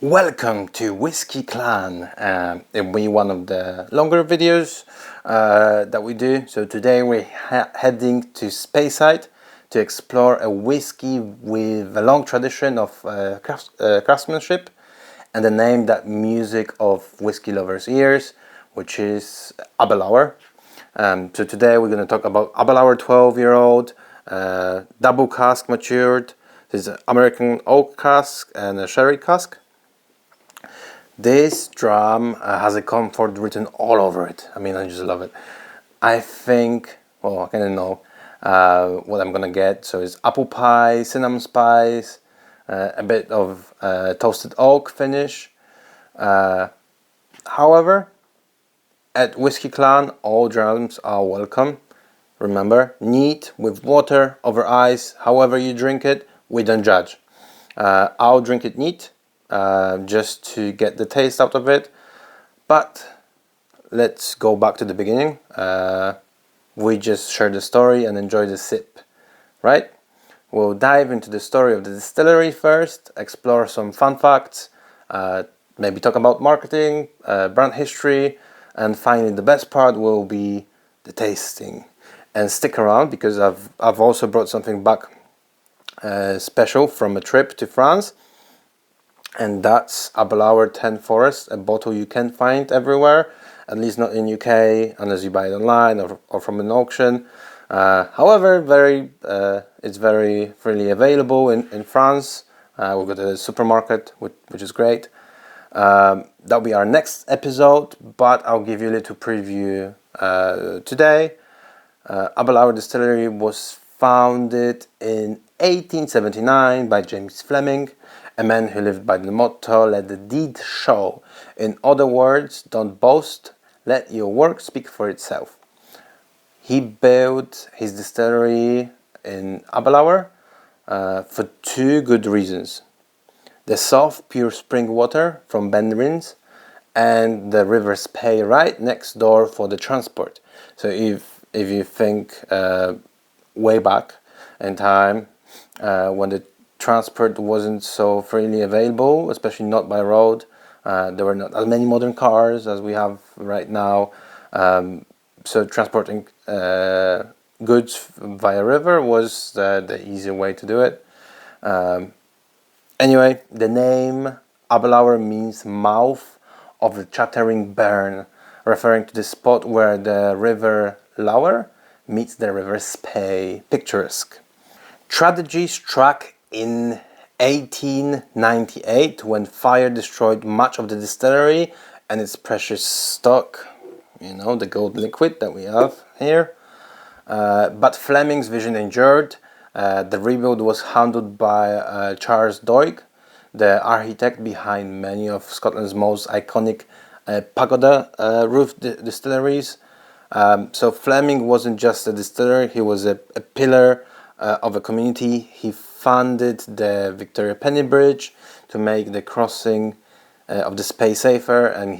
Welcome to Whisky Clan. It'll be one of the longer videos that we do. So today we're heading to Speyside to explore a whiskey with a long tradition of craftsmanship and the name that music of whiskey lovers' ears, which is Aberlour. So today we're going to talk about Aberlour 12-year-old, double cask matured. This is American oak cask and a sherry cask. This dram has a comfort written all over it. I mean, I just love it. I think, well, I kind of know what I'm gonna get. So it's apple pie, cinnamon spice, a bit of toasted oak finish. However, at Whisky Clan, all drams are welcome. Remember, neat with water over ice. However you drink it, we don't judge. I'll drink it neat. Just to get the taste out of it. But let's go back to the beginning. We just share the story and enjoy the sip, right? We'll dive into the story of the distillery first, explore some fun facts, maybe talk about marketing, brand history, and finally the best part will be the tasting. And stick around because I've also brought something back special from a trip to France. And that's Aberlour 10 Forest, a bottle you can't find everywhere, at least not in UK, unless you buy it online or from an auction. However, it's very freely available in France. We've got a supermarket, which is great. That'll be our next episode, but I'll give you a little preview today. Aberlour Distillery was founded in 1879 by James Fleming, a man who lived by the motto, let the deed show. In other words, don't boast, let your work speak for itself. He built his distillery in Aberlour for two good reasons. The soft, pure spring water from Ben Rins and the River Spey right next door for the transport. So if you think way back in time, when the transport wasn't so freely available, especially not by road. There were not as many modern cars as we have right now. So transporting goods via river was the easier way to do it. Anyway, the name Aberlour means mouth of the chattering burn, referring to the spot where the river Lower meets the river Spey. Picturesque. Tragedy struck in 1898 when fire destroyed much of the distillery and its precious stock, the gold liquid that we have here. But Fleming's vision endured. The rebuild was handled by Charles Doig, the architect behind many of Scotland's most iconic pagoda roof distilleries. So Fleming wasn't just a distiller, he was a pillar of a community. He funded the Victoria Penny Bridge to make the crossing of the Spey safer, and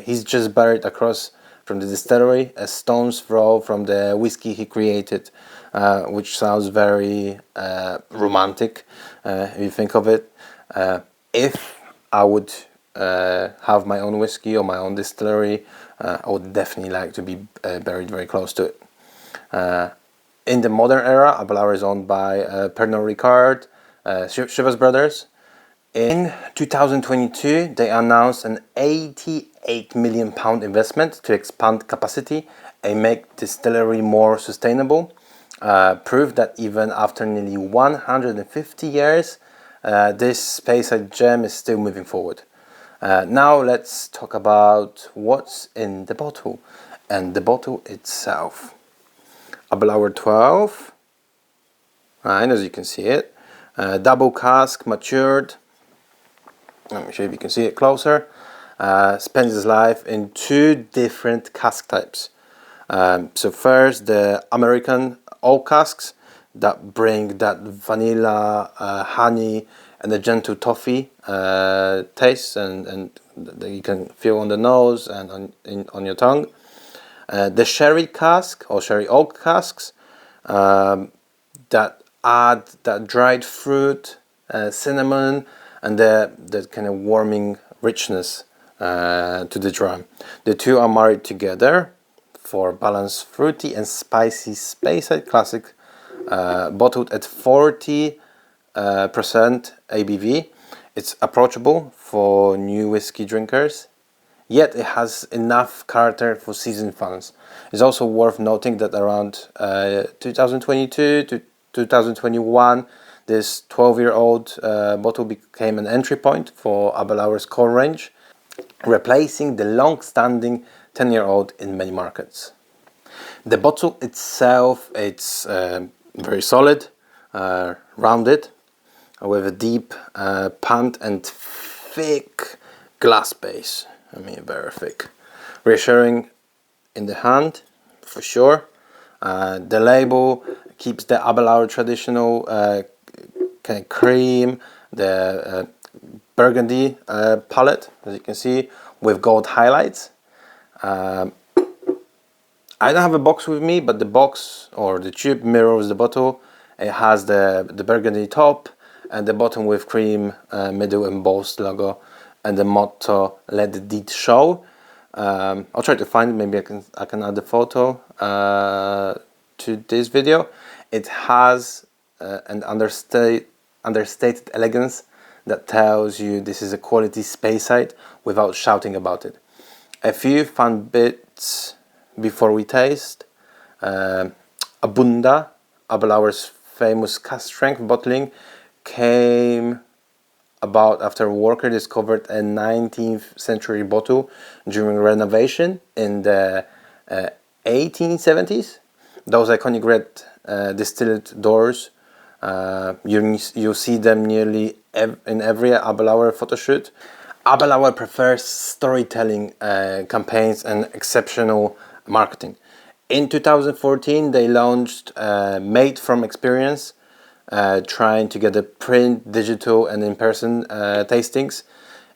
he's just buried across from the distillery, a stone's throw from the whiskey he created, which sounds very romantic if you think of it. If I would have my own whiskey or my own distillery, I would definitely like to be buried very close to it. In the modern era, Aberlour is owned by Pernod Ricard, Chivas Brothers. In 2022, they announced an £88 million investment to expand capacity and make distillery more sustainable. Proof that even after nearly 150 years, this Speyside gem is still moving forward. Now let's talk about what's in the bottle and the bottle itself. Aberlour 12, right, as you can see it, double cask matured. Let me show you if you can see it closer. Spends his life in two different cask types. So first, the American oak casks that bring that vanilla, honey, and the gentle toffee taste, and that you can feel on the nose and on your tongue. The sherry cask or sherry oak casks that add that dried fruit, cinnamon, and the kind of warming richness to the dram. The two are married together for balanced fruity and spicy Speyside Classic, bottled at 40% ABV. It's approachable for new whiskey drinkers, yet it has enough character for seasoned fans. It's also worth noting that around 2022 to 2021, this 12-year-old bottle became an entry point for Aberlour's core range, replacing the long-standing 10-year-old in many markets. The bottle itself, it's very solid, rounded, with a deep pant and thick glass base. I mean, very thick. Reassuring in the hand, for sure. The label keeps the Aberlour traditional kind of cream, the burgundy palette, as you can see, with gold highlights. I don't have a box with me, but the box or the tube mirrors the bottle. It has the burgundy top and the bottom with cream middle embossed logo and the motto "Let the Deed Show." I'll try to find it. Maybe I can add a photo to this video. It has an understated elegance that tells you this is a quality Speyside without shouting about it. A few fun bits before we taste. Abunda, Aberlour's famous cask strength bottling, came about after Walker discovered a 19th century bottle during renovation in the 1870s. Those iconic red distilled doors, you see them nearly in every Aberlour photo shoot. Aberlour prefers storytelling campaigns and exceptional marketing. In 2014, they launched Made from Experience, trying to get the print, digital, and in-person tastings.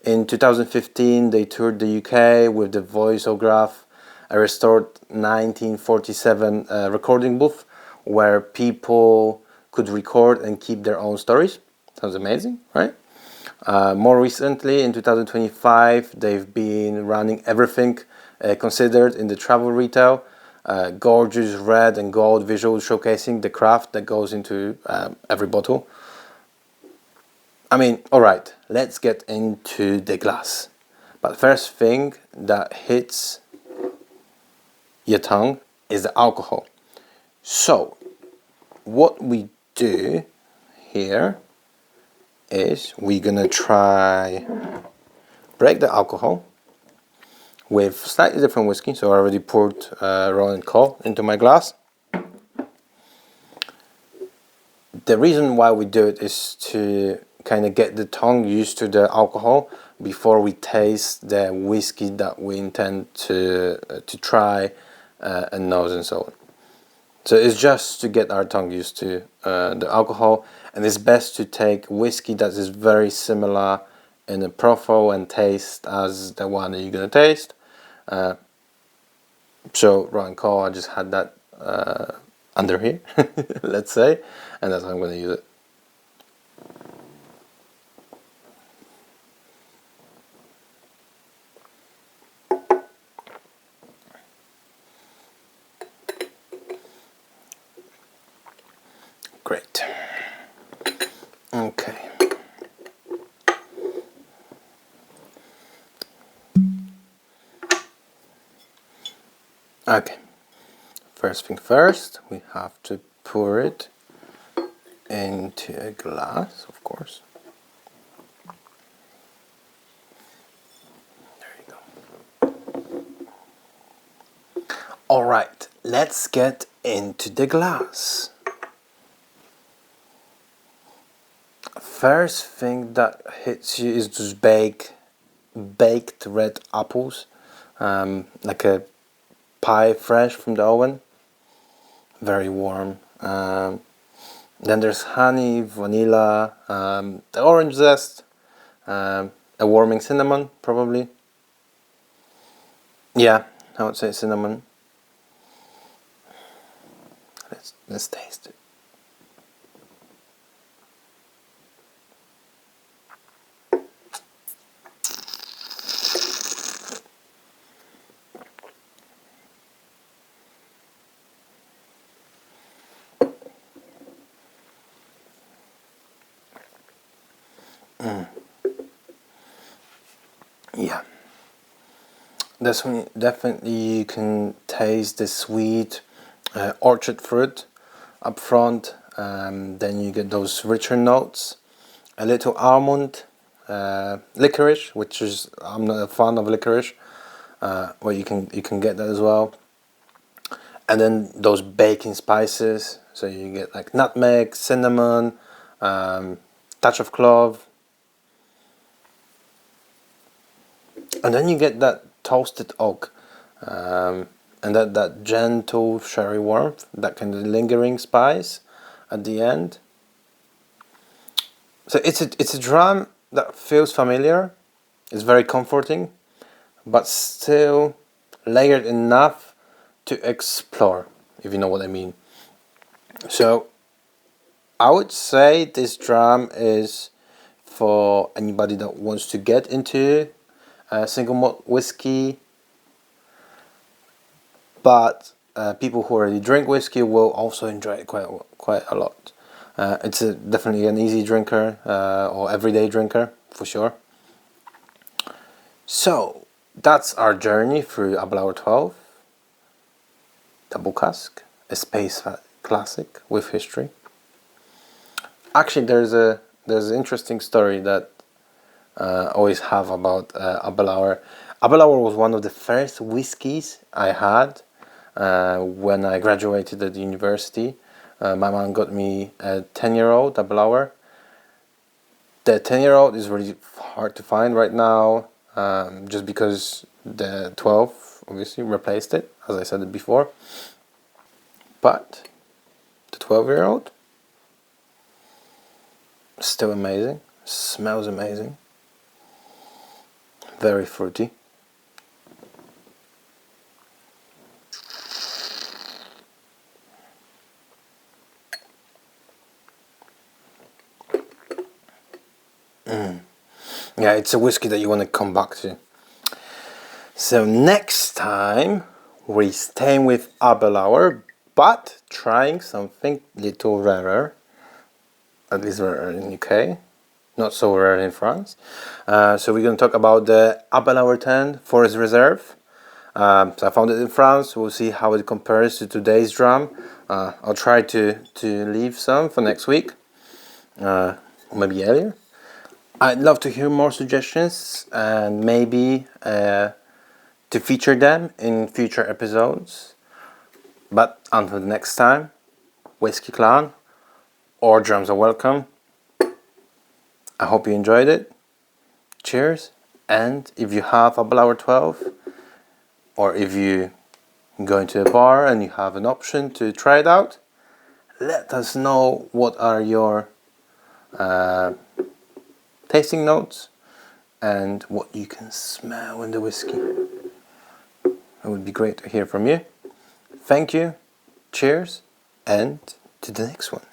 In 2015, they toured the UK with the voiceograph, a restored 1947 recording booth where people could record and keep their own stories. Sounds amazing, right? More recently, in 2025, they've been running everything considered in the travel retail. Gorgeous red and gold visuals showcasing the craft that goes into every bottle. I mean, alright, let's get into the glass. But first thing that hits your tongue is the alcohol. So, what we do here is we're gonna try break the alcohol with slightly different whiskey. So I already poured Roland Call into my glass. The reason why we do it is to kind of get the tongue used to the alcohol before we taste the whiskey that we intend to try and nose and so on. So it's just to get our tongue used to the alcohol, and it's best to take whiskey that is very similar in the profile and taste as the one that you're gonna taste. So Roland Call, I just had that under here, let's say, and that's how I'm gonna use it. Great. Okay. Okay. First thing first, we have to pour it into a glass, of course. There you go. All right, let's get into the glass. First thing that hits you is those baked red apples, like a pie fresh from the oven. Very warm. Then there's honey, vanilla, the orange zest, a warming cinnamon probably. Yeah, I would say cinnamon. Let's taste it. Yeah, definitely you can taste the sweet orchard fruit up front. Then you get those richer notes, a little almond, licorice, which is, I'm not a fan of licorice, well, you can get that as well. And then those baking spices, so you get like nutmeg, cinnamon, touch of clove, and then you get that toasted oak, and that gentle sherry warmth, that kind of lingering spice at the end. So it's a dram that feels familiar. It's very comforting, but still layered enough to explore, if you know what I mean. So I would say this dram is for anybody that wants to get into single malt whiskey, but people who already drink whiskey will also enjoy it quite a lot. It's definitely an easy drinker or everyday drinker for sure. So that's our journey through Aberlour 12 Double Cask, a Speyside classic with history. Actually, there's an interesting story that I always have about Aberlour. Aberlour was one of the first whiskies I had when I graduated at the university. My mom got me a 10-year-old Aberlour. The 10-year-old is really hard to find right now, just because the 12 obviously replaced it, as I said it before. But the 12-year-old, still amazing, smells amazing, very fruity. Yeah, it's a whiskey that you want to come back to. So next time we're staying with Aberlour, but trying something little rarer, at least rarer in UK, not so rare in France. So we're going to talk about the Aberlour 10 Forest Reserve. So I found it in France. We'll see how it compares to today's dram. I'll try to leave some for next week, or maybe earlier. I'd love to hear more suggestions and maybe to feature them in future episodes. But until the next time, Whisky Clan, all drums are welcome. I hope you enjoyed it. Cheers. And if you have Aberlour 12, or if you go into a bar and you have an option to try it out, let us know what are your tasting notes and what you can smell in the whiskey. It would be great to hear from you. Thank you, cheers, and to the next one.